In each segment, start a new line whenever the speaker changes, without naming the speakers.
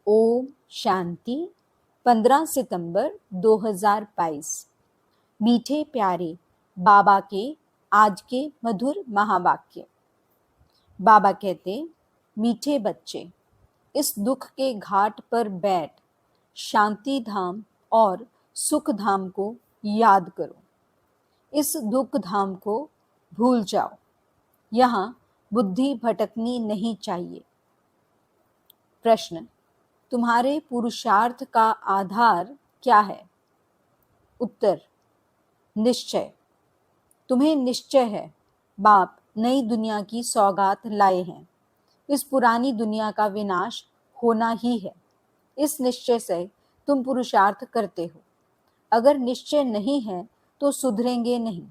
ओम शांति। 15 सितंबर 2022। मीठे प्यारे बाबा के आज के मधुर महावाक्य। बाबा कहते, मीठे बच्चे, इस दुख के घाट पर बैठ शांति धाम और सुख धाम को याद करो। इस दुख धाम को भूल जाओ। यहाँ बुद्धि भटकनी नहीं चाहिए। प्रश्न, तुम्हारे पुरुषार्थ का आधार क्या है? उत्तर, निश्चय। तुम्हें निश्चय है बाप नई दुनिया की सौगात लाए हैं। इस पुरानी दुनिया का विनाश होना ही है। इस निश्चय से तुम पुरुषार्थ करते हो। अगर निश्चय नहीं है तो सुधरेंगे नहीं।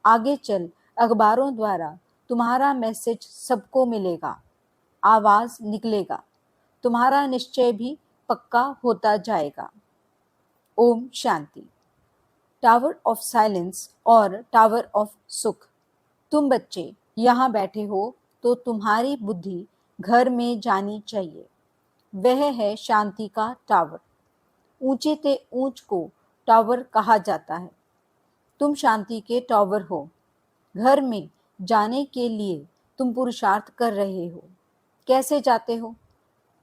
आगे चल अखबारों द्वारा तुम्हारा मैसेज सबको मिलेगा, आवाज निकलेगा, तुम्हारा निश्चय भी पक्का होता जाएगा। Om Shanti. Tower of silence और टावर ऑफ सुख। तुम बच्चे यहाँ बैठे हो तो तुम्हारी बुद्धि घर में जानी चाहिए। वह है शांति का टावर। ऊंचे ते ऊंच को टावर कहा जाता है। तुम शांति के टावर हो। घर में जाने के लिए तुम पुरुषार्थ कर रहे हो। कैसे जाते हो?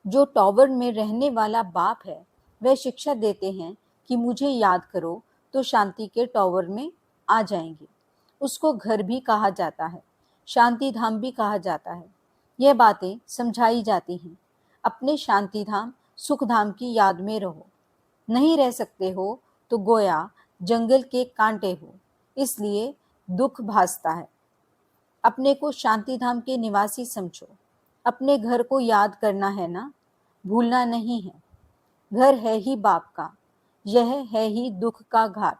जो टावर में रहने वाला बाप है वह शिक्षा देते हैं कि मुझे याद करो तो शांति के टावर में आ जाएंगे। उसको घर भी कहा जाता है, शांति धाम भी कहा जाता है। यह बातें समझाई जाती हैं। अपने शांति धाम सुख धाम की याद में रहो। नहीं रह सकते हो तो गोया जंगल के कांटे हो, इसलिए दुख भासता है। अपने को शांति धाम के निवासी समझो। अपने घर को याद करना है ना, भूलना नहीं है। घर है ही बाप का, यह है ही दुख का घाट।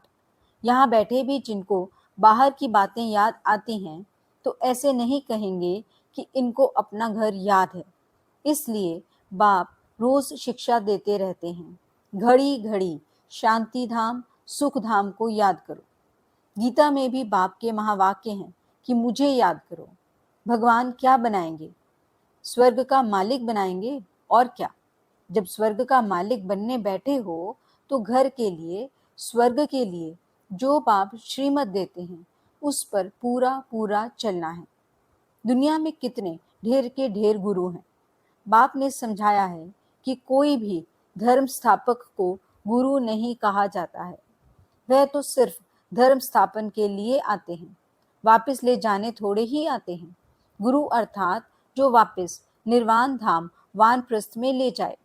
यहाँ बैठे भी जिनको बाहर की बातें याद आती हैं तो ऐसे नहीं कहेंगे कि इनको अपना घर याद है। इसलिए बाप रोज शिक्षा देते रहते हैं, घड़ी घड़ी शांति धाम सुख धाम को याद करो। गीता में भी बाप के महावाक्य हैं कि मुझे याद करो। भगवान क्या बनाएंगे? स्वर्ग का मालिक बनाएंगे और क्या। जब स्वर्ग का मालिक बनने बैठे हो तो घर के लिए, स्वर्ग के लिए जो बाप श्रीमत देते हैं उस पर पूरा पूरा चलना है। दुनिया में कितने ढेर के ढेर गुरु हैं। बाप ने समझाया है कि कोई भी धर्म स्थापक को गुरु नहीं कहा जाता है। वह तो सिर्फ धर्म स्थापन के लिए आते हैं, वापस ले जाने थोड़े ही आते हैं। गुरु अर्थात जो वापस निर्वाण धाम वानप्रस्थ में ले जाए।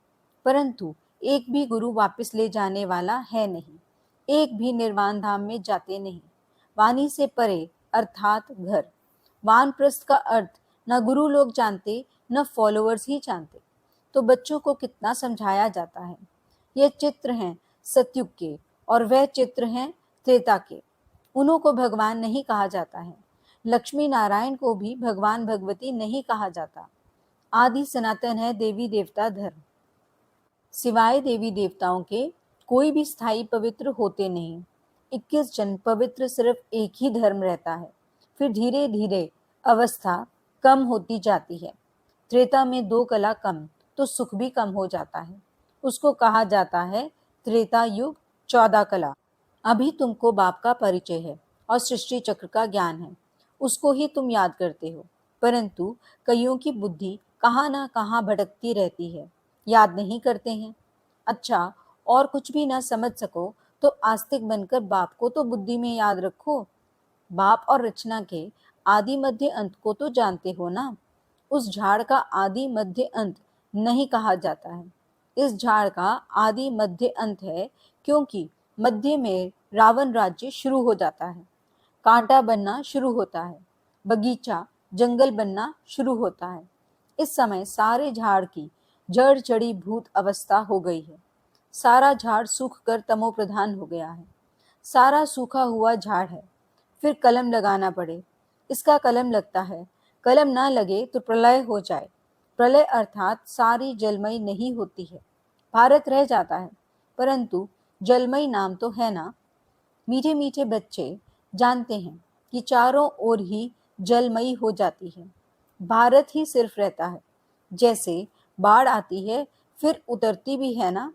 परंतु एक भी गुरु वापस ले जाने वाला है नहीं। एक भी निर्वाण धाम में जाते नहीं। वाणी से परे अर्थात घर। वानप्रस्थ का अर्थ न गुरु लोग जानते न फॉलोअर्स ही जानते। तो बच्चों को कितना समझाया जाता है। यह चित्र हैं सतयुग के और वह चित्र हैं त्रेता के। उन्हों को भगवान नहीं कहा जाता है। लक्ष्मी नारायण को भी भगवान भगवती नहीं कहा जाता। आदि सनातन है देवी देवता धर्म। सिवाय देवी देवताओं के कोई भी स्थायी पवित्र होते नहीं। 21 जन्म पवित्र सिर्फ एक ही धर्म रहता है। फिर धीरे धीरे अवस्था कम होती जाती है। त्रेता में 2 कला कम तो सुख भी कम हो जाता है। उसको कहा जाता है त्रेता युग 14 कला। अभी तुमको बाप का परिचय है और सृष्टि चक्र का ज्ञान है, उसको ही तुम याद करते हो। परंतु कईयों की बुद्धि कहाँ ना कहाँ भटकती रहती है, याद नहीं करते हैं। अच्छा, और कुछ भी ना समझ सको तो आस्तिक बनकर बाप को तो बुद्धि में याद रखो। बाप और रचना के आदि मध्य अंत को तो जानते हो ना। उस झाड़ का आदि मध्य अंत नहीं कहा जाता है। इस झाड़ का आदि मध्य अंत है क्योंकि मध्य में रावण राज्य शुरू हो जाता है। कांटा बनना शुरू होता है, बगीचा जंगल बनना शुरू होता है। इस समय सारे झाड़ की जड़ जड़ी भूत अवस्था हो गई है। सारा झाड़ सूख कर तमो प्रधान हो गया है। सारा सूखा हुआ झाड़ है। फिर कलम लगाना पड़े, इसका कलम लगता है। कलम ना लगे तो प्रलय हो जाए। प्रलय अर्थात सारी जलमयी नहीं होती है, भारत रह जाता है। परंतु जलमयी नाम तो है ना। मीठे मीठे बच्चे जानते हैं कि चारों ओर ही जलमयी हो जाती है, भारत ही सिर्फ रहता है। जैसे बाढ़ आती है फिर उतरती भी है ना।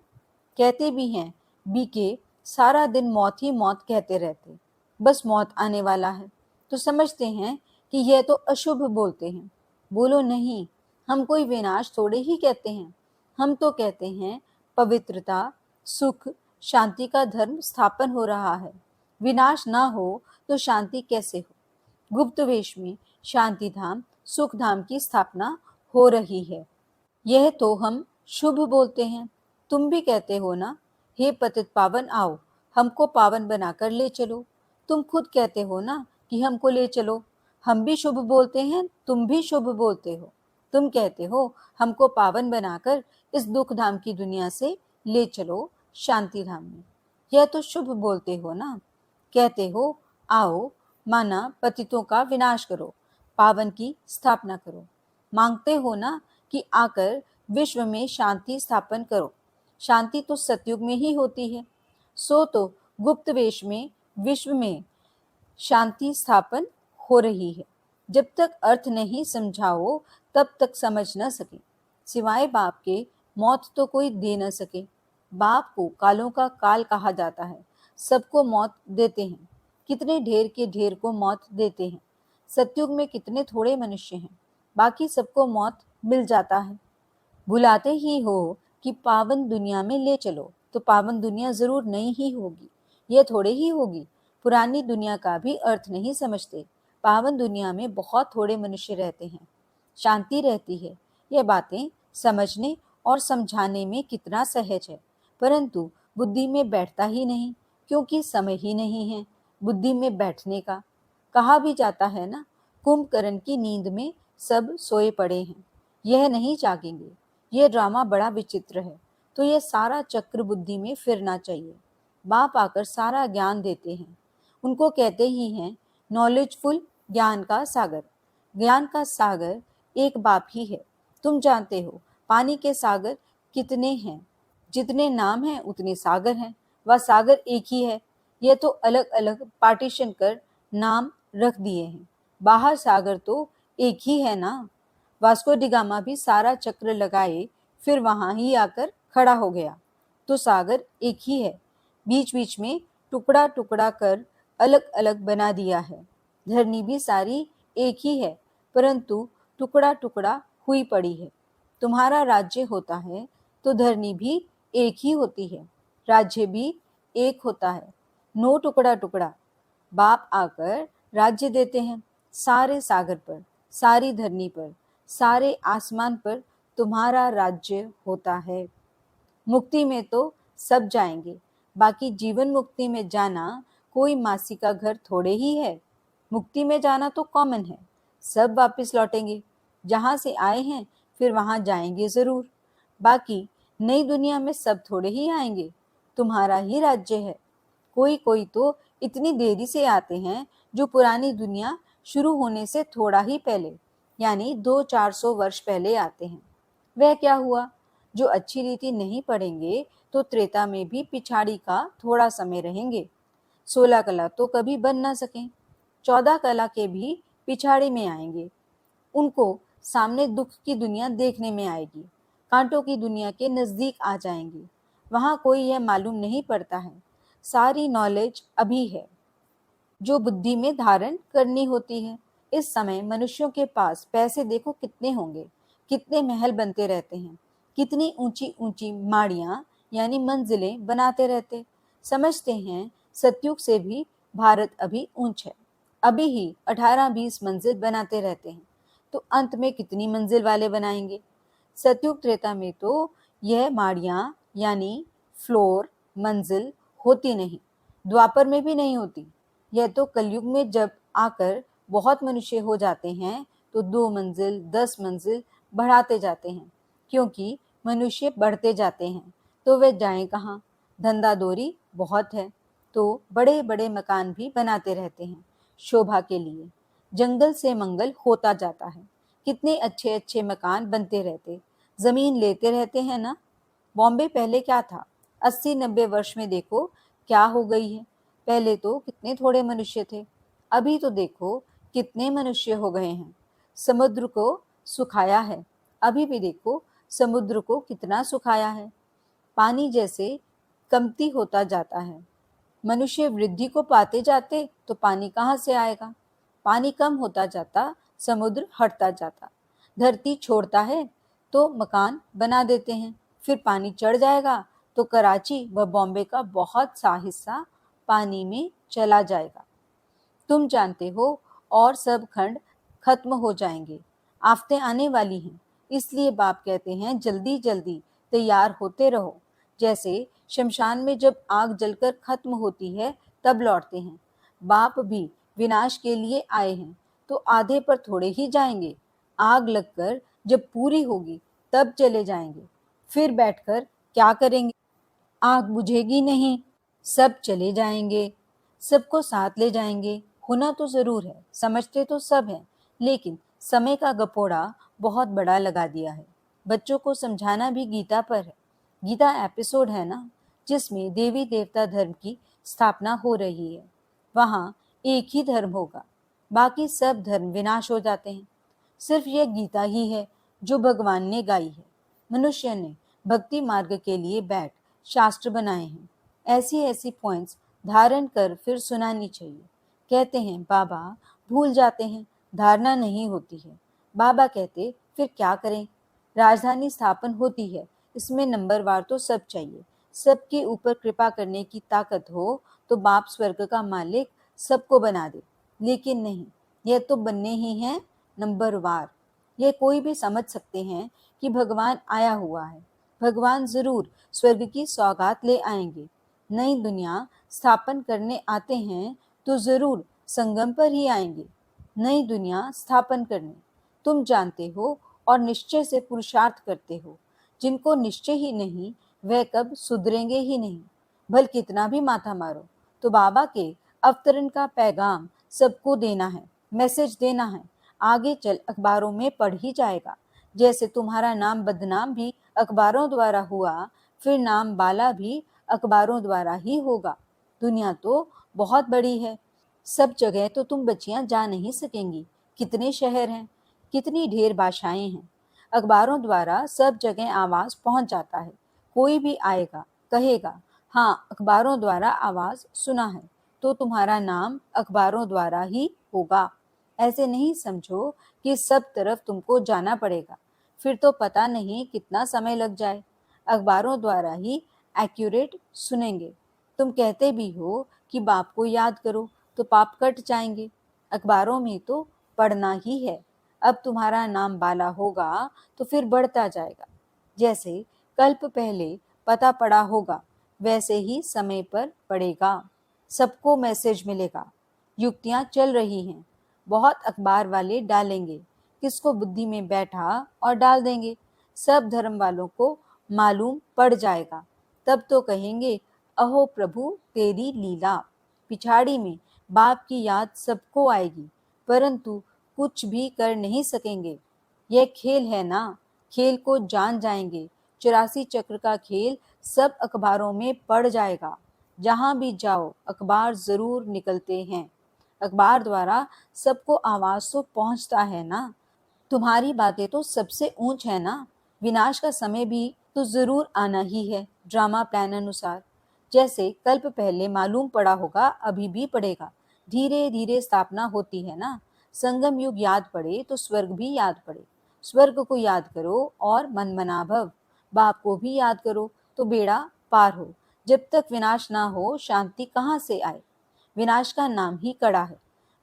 कहते भी हैं बीके सारा दिन मौत ही मौत कहते रहते, बस मौत आने वाला है तो समझते हैं कि यह तो अशुभ बोलते हैं। बोलो नहीं, हम कोई विनाश थोड़े ही कहते हैं। हम तो कहते हैं पवित्रता, सुख, शांति का धर्म स्थापन हो रहा है। विनाश ना हो तो शांति कैसे हो? गुप्त वेश में शांति धाम, सुख धाम की स्थापना हो रही है। यह तो हम शुभ बोलते हैं। तुम भी कहते हो ना, हे पतित पावन आओ, हमको पावन बनाकर ले चलो। तुम खुद कहते हो ना कि हमको ले चलो। हम भी शुभ बोलते हैं, तुम भी शुभ बोलते हो। तुम कहते हो हमको पावन बनाकर इस दुख धाम की दुनिया से ले चलो शांति धाम में। यह तो शुभ बोलते हो ना। कहते हो आओ, माना पतितों का विनाश करो, पावन की स्थापना करो। मांगते हो ना कि आकर विश्व में शांति स्थापन करो। शांति तो सतयुग में ही होती है। सो तो गुप्त वेश में विश्व में शांति स्थापन हो रही है। जब तक अर्थ नहीं समझाओ तब तक समझ न सके। सिवाय बाप के मौत तो कोई दे न सके। बाप को कालों का काल कहा जाता है। सबको मौत देते हैं। कितने ढेर के ढेर को मौत देते हैं। सतयुग में कितने थोड़े मनुष्य हैं, बाकी सबको मौत मिल जाता है। बुलाते ही हो कि पावन दुनिया में ले चलो, तो पावन दुनिया जरूर नई ही होगी, यह थोड़े ही होगी। पुरानी दुनिया का भी अर्थ नहीं समझते। पावन दुनिया में बहुत थोड़े मनुष्य रहते हैं, शांति रहती है। यह बातें समझने और समझाने में कितना सहज है, परंतु बुद्धि में बैठता ही नहीं, क्योंकि समय ही नहीं है बुद्धि में बैठने का। कहा भी जाता है ना, कुंभकर्ण की नींद में सब सोए पड़े हैं, यह नहीं जागेंगे। यह ड्रामा बड़ा विचित्र है, तो यह सारा चक्र बुद्धि में फिरना चाहिए। बाप आकर सारा ज्ञान देते हैं। उनको कहते ही हैं नॉलेजफुल, ज्ञान का सागर। ज्ञान का सागर एक बाप ही है। तुम जानते हो पानी के सागर कितने हैं? जितने नाम हैं उतने सागर हैं। वह सागर एक ही है। यह तो अलग अलग पार्टीशन कर नाम रख दिए हैं। बाहर सागर तो एक ही है ना। वास्को डिगामा भी सारा चक्र लगाए फिर वहां ही आकर खड़ा हो गया, तो सागर एक ही है। बीच बीच में टुकड़ा टुकड़ा कर अलग अलग बना दिया है। धरनी भी सारी एक ही है, परंतु टुकड़ा टुकड़ा हुई पड़ी है। तुम्हारा राज्य होता है तो धरनी भी एक ही होती है, राज्य भी एक होता है, नो टुकड़ा टुकड़ा। बाप आकर राज्य देते हैं सारे सागर पर, सारी धरनी पर, सारे आसमान पर तुम्हारा राज्य होता है। मुक्ति में तो सब जाएंगे, बाकी जीवन मुक्ति में जाना कोई मासी का घर थोड़े ही है। मुक्ति में जाना तो कॉमन है, सब वापस लौटेंगे। जहाँ से आए हैं फिर वहाँ जाएंगे जरूर। बाकी नई दुनिया में सब थोड़े ही आएंगे, तुम्हारा ही राज्य है। कोई कोई तो इतनी देरी से आते हैं जो पुरानी दुनिया शुरू होने से थोड़ा ही पहले, यानी 200-400 वर्ष पहले आते हैं। वह क्या हुआ? जो अच्छी रीति नहीं पढ़ेंगे तो त्रेता में भी पिछाड़ी का थोड़ा समय रहेंगे। 16 कला तो कभी बन ना सकें, 14 कला के भी पिछाड़ी में आएंगे। उनको सामने दुख की दुनिया देखने में आएगी, कांटों की दुनिया के नजदीक आ जाएंगे। वहां कोई यह मालूम नहीं पड़ता है। सारी नॉलेज अभी है जो बुद्धि में धारण करनी होती है। इस समय मनुष्यों के पास पैसे देखो कितने होंगे, कितने महल बनते रहते हैं, कितनी ऊंची ऊंची माड़ियां यानी मंजिलें बनाते रहते। समझते हैं सतयुग से भी भारत अभी ऊंच है, अभी ही 18-20 मंजिल बनाते रहते हैं, तो अंत में कितनी मंजिल वाले बनाएंगे? सतयुग त्रेता में तो यह माड़ियां यानी फ्लोर मंजिल होती नहीं, द्वापर में भी नहीं होती। यह तो कलयुग में जब आकर बहुत मनुष्य हो जाते हैं तो 2 मंजिल 10 मंजिल बढ़ाते जाते हैं, क्योंकि मनुष्य बढ़ते जाते हैं तो वे जाएं कहाँ? धंधा दौरी बहुत है तो बड़े बड़े मकान भी बनाते रहते हैं शोभा के लिए। जंगल से मंगल होता जाता है, कितने अच्छे अच्छे मकान बनते रहते, जमीन लेते रहते हैं ना। बॉम्बे पहले क्या था? 80-90 वर्ष में देखो क्या हो गई है। पहले तो कितने थोड़े मनुष्य थे, अभी तो देखो कितने मनुष्य हो गए हैं। समुद्र को सुखाया है, अभी भी देखो समुद्र को कितना सुखाया है। पानी जैसे कमती होता जाता है, मनुष्य वृद्धि को पाते जाते तो पानी कहाँ से आएगा। पानी कम होता जाता, समुद्र हटता जाता। धरती छोड़ता है तो मकान बना देते हैं, फिर पानी चढ़ जाएगा तो कराची व बॉम्बे का बहुत सा हिस्सा पानी में चला जाएगा। तुम जानते हो, और सब खंड खत्म हो जाएंगे। आफतें आने वाली हैं, इसलिए बाप कहते हैं जल्दी जल्दी तैयार होते रहो। जैसे शमशान में जब आग जलकर खत्म होती है तब लौटते हैं, बाप भी विनाश के लिए आए हैं तो आधे पर थोड़े ही जाएंगे। आग लगकर जब पूरी होगी तब चले जाएंगे। फिर बैठकर क्या करेंगे? आग बुझेगी नहीं, सब चले जाएंगे, सबको साथ ले जाएंगे। होना तो जरूर है, समझते तो सब हैं, लेकिन समय का गपोड़ा बहुत बड़ा लगा दिया है। बच्चों को समझाना भी गीता पर है। गीता एपिसोड है ना, जिसमें देवी देवता धर्म की स्थापना हो रही है। वहाँ एक ही धर्म होगा, बाकी सब धर्म विनाश हो जाते हैं। सिर्फ यह गीता ही है जो भगवान ने गाई है। मनुष्य ने भक्ति मार्ग के लिए बैठ शास्त्र बनाए हैं। ऐसी ऐसी पॉइंट्स धारण कर फिर सुनानी चाहिए। कहते हैं बाबा भूल जाते हैं, धारणा नहीं होती है। बाबा कहते फिर क्या करें? राजधानी स्थापन होती है, इसमें नंबरवार तो सब चाहिए। सबके ऊपर कृपा करने की ताकत हो तो बाप स्वर्ग का मालिक सबको बना दे, लेकिन नहीं, यह तो बनने ही है नंबरवार। यह कोई भी समझ सकते हैं कि भगवान आया हुआ है। भगवान जरूर स्वर्ग की सौगात ले आएंगे। नई दुनिया स्थापन करने आते हैं तो जरूर संगम पर ही आएंगे, नई दुनिया स्थापन करने। तुम जानते हो और निश्चय से पुरुषार्थ करते हो। जिनको निश्चय ही नहीं, वह कब सुधरेंगे ही नहीं। भल कितना भी माथा मारो, तो बाबा के अवतरण का पैगाम सबको देना है, मैसेज देना है। आगे चल अखबारों में पढ़ ही जाएगा। जैसे तुम्हारा नाम बदनाम भी अखबारों द्वारा हुआ, फिर नाम बाला भी अखबारों द्वारा ही होगा। दुनिया तो बहुत बड़ी है, सब जगह तो तुम बच्चियां जा नहीं सकेंगी। कितने शहर हैं, कितनी ढेर भाषाएं हैं। अखबारों द्वारा सब जगह आवाज पहुंच जाता है। कोई भी आएगा, कहेगा हाँ अखबारों द्वारा आवाज सुना है, तो तुम्हारा नाम अखबारों द्वारा ही होगा। ऐसे नहीं समझो कि सब तरफ तुमको जाना पड़ेगा, फिर तो पता नहीं कितना समय लग जाए। अखबारों द्वारा ही एक्यूरेट सुनेंगे। तुम कहते भी हो कि बाप को याद करो, तो पाप कट जाएंगे। अखबारों में तो पढ़ना ही है। अब तुम्हारा नाम बाला होगा तो फिर बढ़ता जाएगा। जैसे कल्प पहले पता पड़ा होगा, वैसे ही समय पर पड़ेगा। सबको मैसेज मिलेगा। युक्तियां चल रही हैं, बहुत अखबार वाले डालेंगे, किसको बुद्धि में बैठा और डाल देंगे। सब धर्म वालों को मालूम पड़ जाएगा, तब तो कहेंगे अहो प्रभु तेरी लीला। पिछाड़ी में बाप की याद सबको आएगी, परंतु कुछ भी कर नहीं सकेंगे। यह खेल है ना, खेल को जान जाएंगे। 84 चक्र का खेल सब अखबारों में पड़ जाएगा। जहां भी जाओ अखबार जरूर निकलते हैं। अखबार द्वारा सबको आवाज तो पहुंचता है ना। तुम्हारी बातें तो सबसे ऊंच है ना। विनाश का समय भी तो जरूर आना ही है, ड्रामा प्लान अनुसार। जैसे कल्प पहले मालूम पड़ा होगा, अभी भी पड़ेगा। धीरे धीरे स्थापना होती है ना। संगम युग याद पड़े तो स्वर्ग भी याद पड़े। स्वर्ग को याद करो और मनमना भव। बाप को भी याद करो तो बेड़ा पार हो। जब तक विनाश ना हो, शांति कहाँ से आए? विनाश का नाम ही कड़ा है।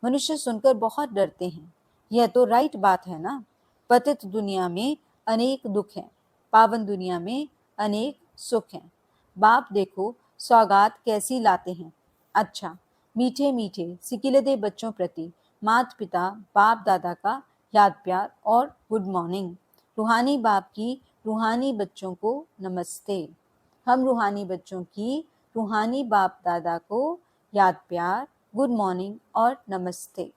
मनुष्य सुनकर बहुत डरते हैं। यह तो राइट बात है ना। पतित दुनिया में अनेक दुख हैं, पावन दुनिया में अनेक सुख हैं। बाप देखो सौगात कैसी लाते हैं। अच्छा, मीठे मीठे सिकिलदे बच्चों प्रति माता पिता बाप दादा का याद प्यार और गुड मॉर्निंग। रूहानी बाप की रूहानी बच्चों को नमस्ते। हम रूहानी बच्चों की रूहानी बाप दादा को याद प्यार, गुड मॉर्निंग और नमस्ते।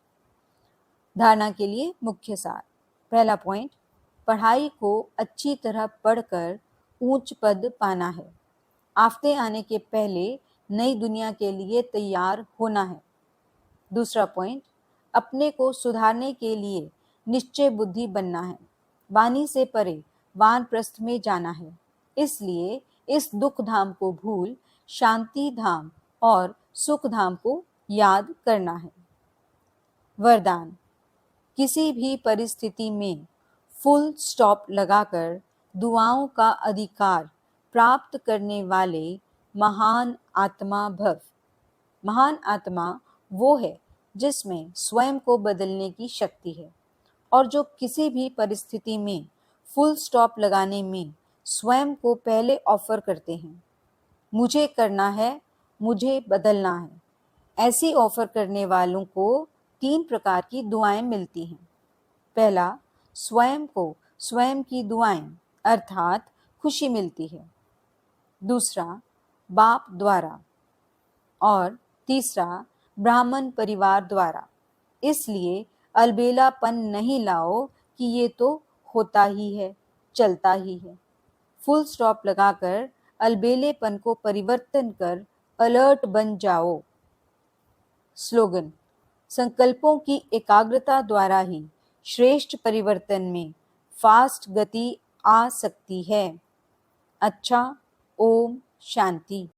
धारणा के लिए मुख्य सार। पहला पॉइंट, पढ़ाई को अच्छी तरह पढ़कर ऊंच पद पाना है। आफते आने के पहले नई दुनिया के लिए तैयार होना है। दूसरा पॉइंट, अपने को सुधारने के लिए निश्चय बुद्धि बनना है। वाणी से परे वानप्रस्थ में जाना है। इसलिए इस दुख धाम को भूल शांति धाम और सुख धाम को याद करना है। वरदान: किसी भी परिस्थिति में फुल स्टॉप लगाकर दुआओं का अधिकार प्राप्त करने वाले महान आत्मा भव। महान आत्मा वो है जिसमें स्वयं को बदलने की शक्ति है और जो किसी भी परिस्थिति में फुल स्टॉप लगाने में स्वयं को पहले ऑफर करते हैं। मुझे करना है, मुझे बदलना है। ऐसी ऑफर करने वालों को 3 प्रकार की दुआएं मिलती हैं। पहला, स्वयं को स्वयं की दुआएं अर्थात खुशी मिलती है। दूसरा, बाप द्वारा और तीसरा, ब्राह्मण परिवार द्वारा। इसलिए अलबेलापन नहीं लाओ कि ये तो होता ही है, चलता ही है। फुल स्टॉप लगाकर अलबेलेपन को परिवर्तन कर अलर्ट बन जाओ। स्लोगन: संकल्पों की एकाग्रता द्वारा ही श्रेष्ठ परिवर्तन में फास्ट गति आ सकती है। अच्छा, ओम शांति।